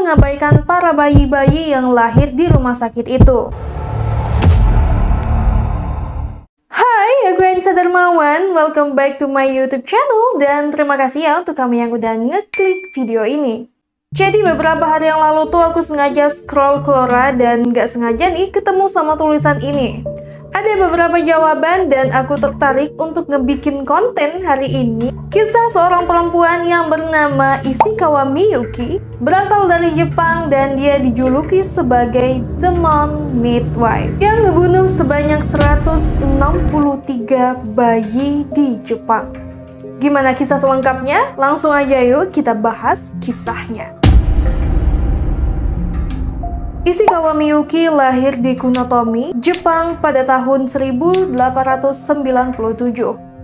mengabaikan para bayi-bayi yang lahir di rumah sakit itu. Hai, aku Anissa Darmawan, welcome back to my YouTube channel, dan terima kasih ya untuk kamu yang udah ngeklik video ini. Jadi beberapa hari yang lalu tuh aku sengaja scroll Quora dan gak sengaja nih ketemu sama tulisan ini. Ada beberapa jawaban dan aku tertarik untuk ngebikin konten hari ini. Kisah seorang perempuan yang bernama Ishikawa Miyuki berasal dari Jepang dan dia dijuluki sebagai The Moon Midwife yang ngebunuh sebanyak 163 bayi di Jepang. Gimana kisah selengkapnya? Langsung aja yuk kita bahas kisahnya. Ishikawa Miyuki lahir di Kunotomi, Jepang pada tahun 1897.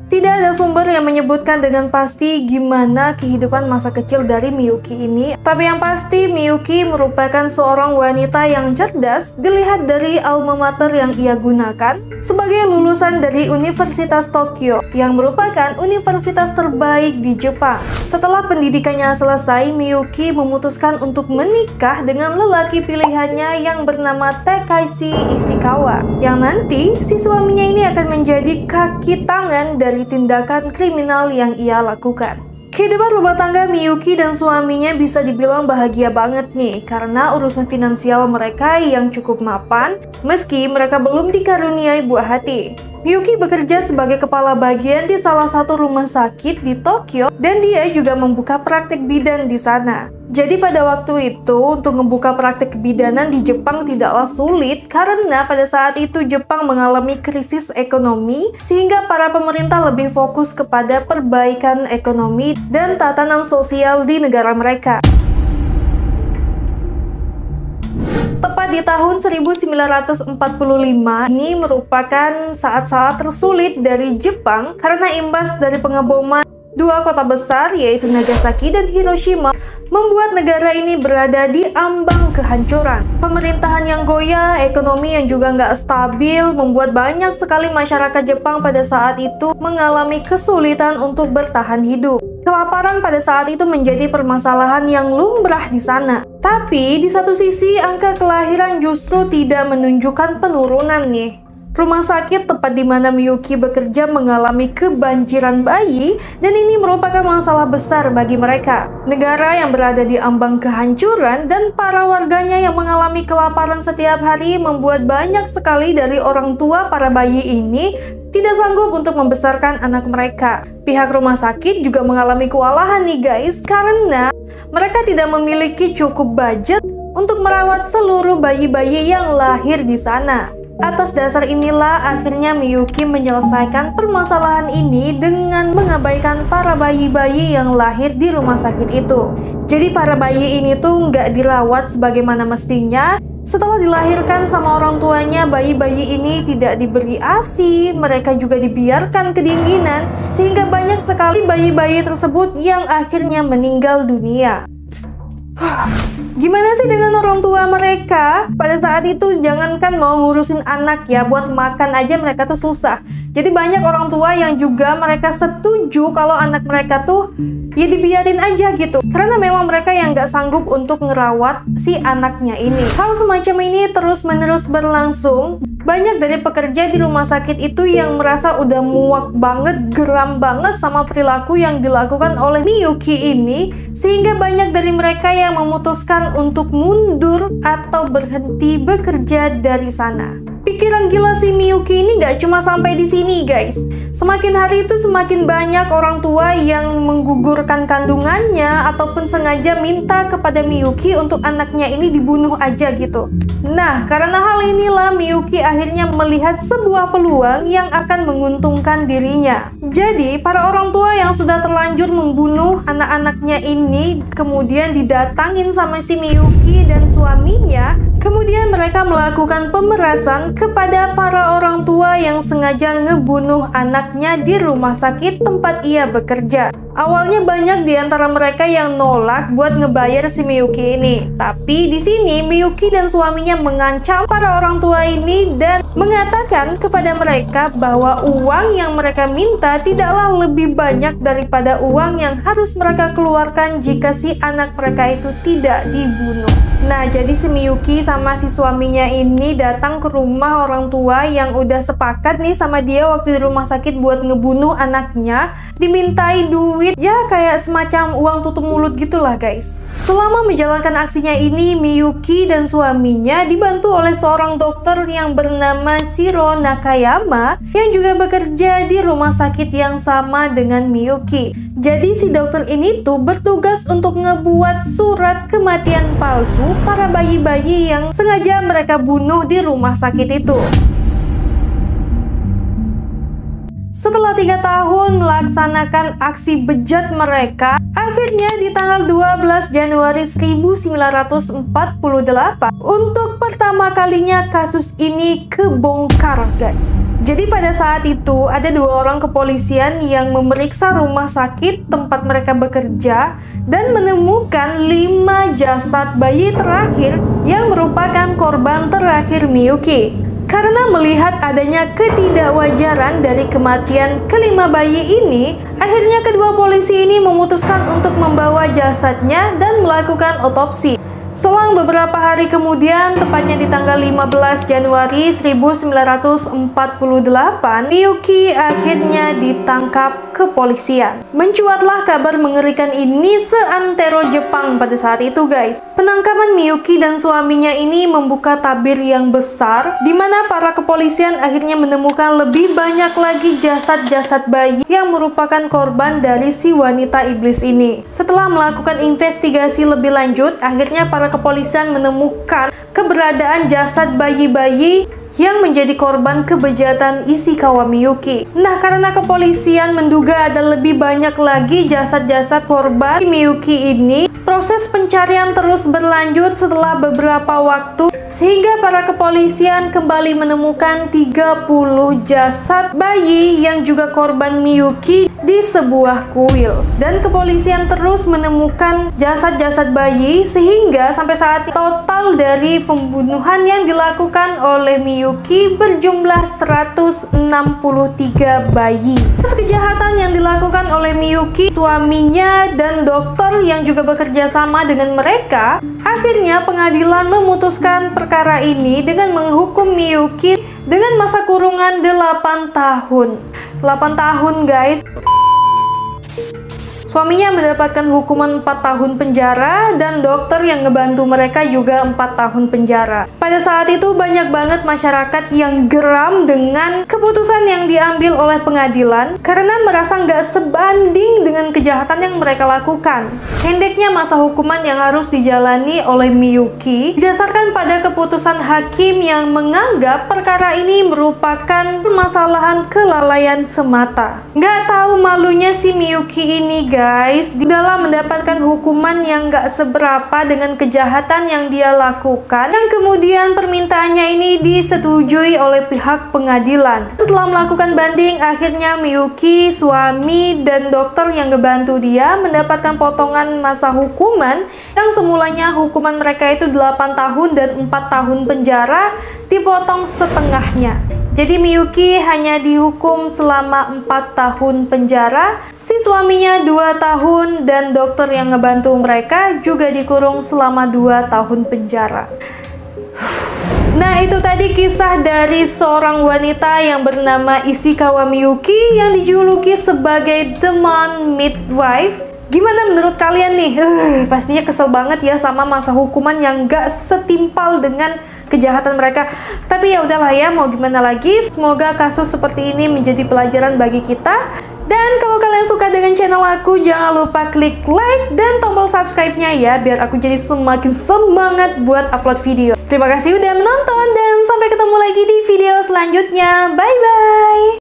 Tidak ada sumber yang menyebutkan dengan pasti gimana kehidupan masa kecil dari Miyuki ini, tapi yang pasti Miyuki merupakan seorang wanita yang cerdas dilihat dari alma mater yang ia gunakan sebagai lulusan dari Universitas Tokyo yang merupakan universitas terbaik di Jepang. Setelah pendidikannya selesai, Miyuki memutuskan untuk menikah dengan lelaki pilihannya yang bernama Takashi Ishikawa, yang nanti si suaminya ini akan menjadi kaki tangan dari tindakan kriminal yang ia lakukan. Kehidupan rumah tangga Miyuki dan suaminya bisa dibilang bahagia banget nih, karena urusan finansial mereka yang cukup mapan, meski mereka belum dikaruniai buah hati. Miyuki bekerja sebagai kepala bagian di salah satu rumah sakit di Tokyo dan dia juga membuka praktik bidan di sana. Jadi pada waktu itu untuk membuka praktik kebidanan di Jepang tidaklah sulit karena pada saat itu Jepang mengalami krisis ekonomi sehingga para pemerintah lebih fokus kepada perbaikan ekonomi dan tatanan sosial di negara mereka. Tepat di tahun 1945, ini merupakan saat-saat tersulit dari Jepang karena imbas dari pengeboman dua kota besar yaitu Nagasaki dan Hiroshima membuat negara ini berada di ambang kehancuran. Pemerintahan yang goyah, ekonomi yang juga nggak stabil membuat banyak sekali masyarakat Jepang pada saat itu mengalami kesulitan untuk bertahan hidup. Kelaparan pada saat itu menjadi permasalahan yang lumrah di sana. Tapi di satu sisi angka kelahiran justru tidak menunjukkan penurunan nih. Rumah sakit tempat di mana Miyuki bekerja mengalami kebanjiran bayi dan ini merupakan masalah besar bagi mereka. Negara yang berada di ambang kehancuran dan para warganya yang mengalami kelaparan setiap hari membuat banyak sekali dari orang tua para bayi ini tidak sanggup untuk membesarkan anak mereka. Pihak rumah sakit juga mengalami kewalahan nih guys, karena mereka tidak memiliki cukup budget untuk merawat seluruh bayi-bayi yang lahir di sana. Atas dasar inilah akhirnya Miyuki menyelesaikan permasalahan ini dengan mengabaikan para bayi-bayi yang lahir di rumah sakit itu. Jadi para bayi ini tuh nggak dirawat sebagaimana mestinya. Setelah dilahirkan sama orang tuanya, bayi-bayi ini tidak diberi ASI, mereka juga dibiarkan kedinginan, sehingga banyak sekali bayi-bayi tersebut yang akhirnya meninggal dunia. Gimana sih dengan orang tua mereka? Pada saat itu jangankan mau ngurusin anak ya, buat makan aja mereka tuh susah. Jadi banyak orang tua yang juga mereka setuju kalau anak mereka tuh ya dibiarin aja gitu. Karena memang mereka yang nggak sanggup untuk ngerawat si anaknya ini. Hal semacam ini terus-menerus berlangsung. Banyak dari pekerja di rumah sakit itu yang merasa udah muak banget, geram banget sama perilaku yang dilakukan oleh Miyuki ini, sehingga banyak dari mereka yang memutuskan untuk mundur atau berhenti bekerja dari sana. Pikiran gila si Miyuki ini gak cuma sampai di sini guys. Semakin hari itu semakin banyak orang tua yang menggugurkan kandungannya ataupun sengaja minta kepada Miyuki untuk anaknya ini dibunuh aja gitu. Nah, karena hal inilah Miyuki akhirnya melihat sebuah peluang yang akan menguntungkan dirinya. Jadi, para orang tua yang sudah terlanjur membunuh anak-anaknya ini kemudian didatangin sama si Miyuki dan suaminya. Kemudian mereka melakukan pemerasan kepada para orang tua yang sengaja ngebunuh anaknya di rumah sakit tempat ia bekerja. Awalnya banyak di antara mereka yang nolak buat ngebayar si Miyuki ini. Tapi di sini Miyuki dan suaminya mengancam para orang tua ini dan mengatakan kepada mereka bahwa uang yang mereka minta tidaklah lebih banyak daripada uang yang harus mereka keluarkan jika si anak mereka itu tidak dibunuh. Nah, jadi si Miyuki sama si suaminya ini datang ke rumah orang tua yang udah sepakat nih sama dia waktu di rumah sakit buat ngebunuh anaknya, dimintai duit, ya kayak semacam uang tutup mulut gitulah guys. Selama menjalankan aksinya ini, Miyuki dan suaminya dibantu oleh seorang dokter yang bernama Shiro Nakayama yang juga bekerja di rumah sakit yang sama dengan Miyuki. Jadi si dokter ini tuh bertugas untuk ngebuat surat kematian palsu para bayi-bayi yang sengaja mereka bunuh di rumah sakit itu. Setelah 3 tahun melaksanakan aksi bejat mereka, akhirnya di tanggal 12 Januari 1948, untuk pertama kalinya kasus ini kebongkar guys. Jadi pada saat itu ada 2 orang kepolisian yang memeriksa rumah sakit tempat mereka bekerja dan menemukan 5 jasad bayi terakhir yang merupakan korban terakhir Miyuki. Karena melihat adanya ketidakwajaran dari kematian kelima bayi ini, akhirnya kedua polisi ini memutuskan untuk membawa jasadnya dan melakukan otopsi. Selang beberapa hari kemudian, tepatnya di tanggal 15 Januari 1948, Miyuki akhirnya ditangkap kepolisian. Mencuatlah kabar mengerikan ini seantero Jepang pada saat itu guys. Penangkapan Miyuki dan suaminya ini membuka tabir yang besar, di mana para kepolisian akhirnya menemukan lebih banyak lagi jasad-jasad bayi yang merupakan korban dari si wanita iblis ini. Setelah melakukan investigasi lebih lanjut, akhirnya para kepolisian menemukan keberadaan jasad bayi-bayi yang menjadi korban kebejatan Ishikawa Miyuki. Nah, karena kepolisian menduga ada lebih banyak lagi jasad-jasad korban Miyuki ini, proses pencarian terus berlanjut setelah beberapa waktu, sehingga para kepolisian kembali menemukan 30 jasad bayi yang juga korban Miyuki di sebuah kuil. Dan kepolisian terus menemukan jasad-jasad bayi, sehingga sampai saat ini total dari pembunuhan yang dilakukan oleh Miyuki berjumlah 163 bayi. Kejahatan yang dilakukan oleh Miyuki, suaminya, dan dokter yang juga bekerja sama dengan mereka, akhirnya pengadilan memutuskan perkara ini dengan menghukum Miyuki dengan masa kurungan 8 tahun. 8 tahun guys. Suaminya mendapatkan hukuman 4 tahun penjara dan dokter yang ngebantu mereka juga 4 tahun penjara. Pada saat itu banyak banget masyarakat yang geram dengan keputusan yang diambil oleh pengadilan karena merasa nggak sebanding dengan kejahatan yang mereka lakukan. Pendeknya masa hukuman yang harus dijalani oleh Miyuki didasarkan pada keputusan hakim yang menganggap perkara ini merupakan permasalahan kelalaian semata. Nggak tahu malunya si Miyuki ini guys, di dalam mendapatkan hukuman yang gak seberapa dengan kejahatan yang dia lakukan, yang kemudian permintaannya ini disetujui oleh pihak pengadilan. Setelah melakukan banding, akhirnya Miyuki, suami, dan dokter yang ngebantu dia mendapatkan potongan masa hukuman yang semulanya hukuman mereka itu 8 tahun dan 4 tahun penjara, dipotong setengahnya. Jadi Miyuki hanya dihukum selama 4 tahun penjara, si suaminya 2 tahun, dan dokter yang ngebantu mereka juga dikurung selama 2 tahun penjara. Nah, itu tadi kisah dari seorang wanita yang bernama Ishikawa Miyuki yang dijuluki sebagai The Moon Midwife. Gimana menurut kalian nih? Pastinya kesel banget ya sama masa hukuman yang gak setimpal dengan kejahatan mereka. Tapi ya udahlah ya, mau gimana lagi. Semoga kasus seperti ini menjadi pelajaran bagi kita. Dan kalau kalian suka dengan channel aku, jangan lupa klik like dan tombol subscribe-nya ya, biar aku jadi semakin semangat buat upload video. Terima kasih udah menonton dan sampai ketemu lagi di video selanjutnya. Bye-bye!